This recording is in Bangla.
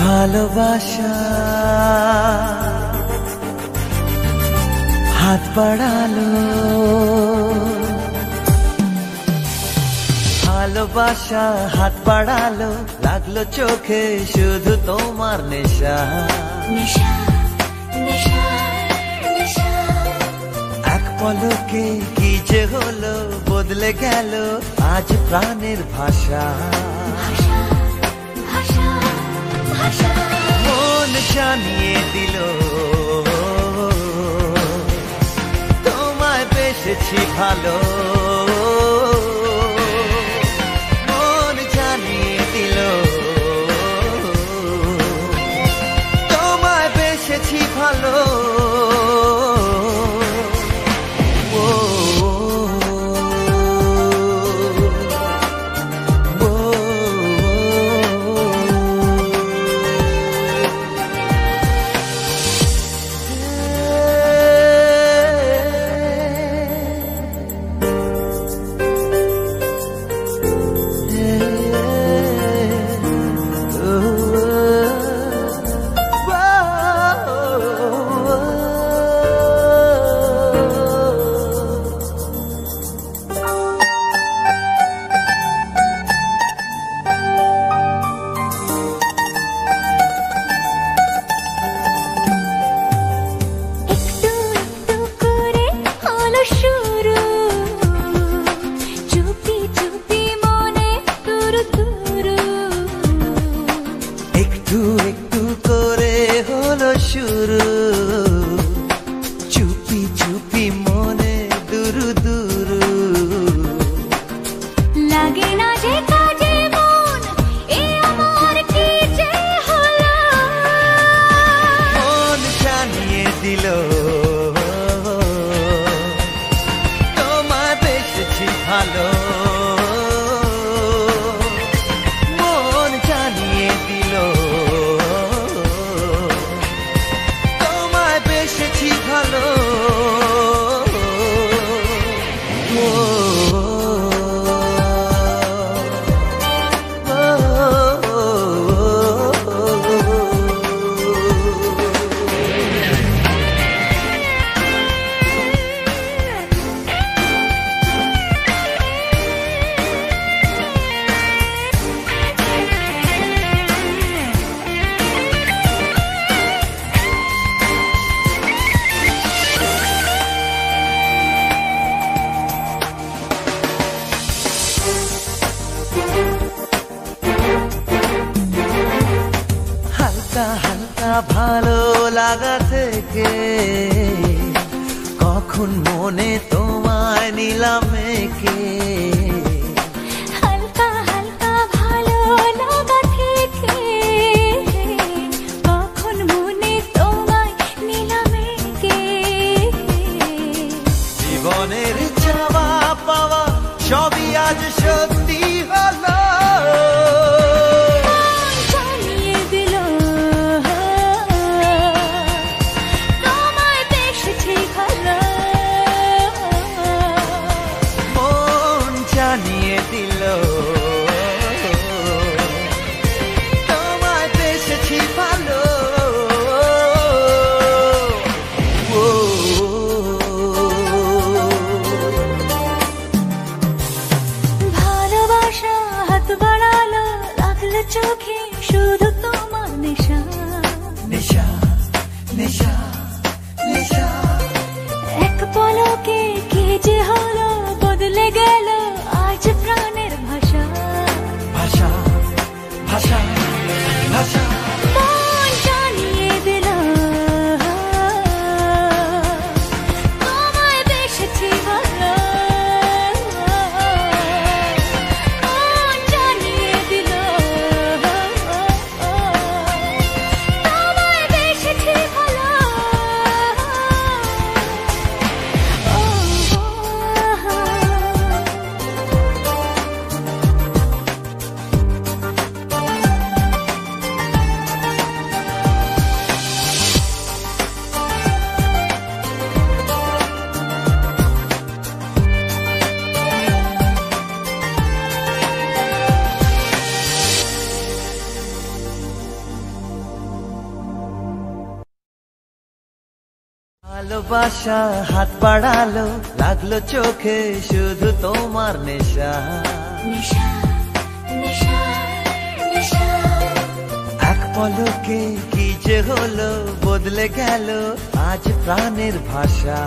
ভালোবাসা হাত বাড়ালো, ভালোবাসা হাত বাড়ালো, লাগলো চোখে শুধু তোমার নেশা। নেশা নেশা নেশা এক পলকে কি যে হলো, বদলে গেল আজ প্রাণের ভাষা। ভাষা ভাষা ভাষা মন জানিয়ে দিল তোমায় বেসেছি ভালো। মন জানিয়ে দিল তোমায় বেসেছি ভালো। একটু একটু করে হলো শুরু, চুপি চুপি মনে দুরু দুরু। লাগে না যে কাজে মন, এ আমার কি যে হলো। মন জানিয়ে দিল তোমায় বেসেছি ভালো। মন জানিয়ে দিল তোমায় বেসেছি ভালো। হালকা হালকা ভালো লাগা থেকে কখন মনে তোমায় নিলাম একে। হালকা হালকা ভালো লাগা থেকে কখন মনে তোমায় নিলাম একে। জীবনের চাওয়া পাওয়া সবই আজ সত্যি হলো। মন জানিয়ে দিল তোমায় বেসেছি ভালো। মন জানিয়ে দিল তোমায় বেসেছি ভালো। ভালোবাসা হাত বাড়ালো, লাগলো চোখে শুধু তোমার নেশা। নেশা নেশা নেশা এক পলকে কি যে হলো, বদলে গেল আজ প্রাণের ভাষা। ভাষা ভাষা ভাষা। মন জানিয়ে দিল তোমায় বেসেছি ভালো। মন জানিয়ে দিল তোমায় বেসেছি ভালো। ভালোবাসা হাত বাড়ালো, লাগলো চোখে শুধু তোমার নেশা। নেশা নেশা নেশা এক পলকে কি যে হলো, বদলে গেল আজ প্রাণের ভাষা।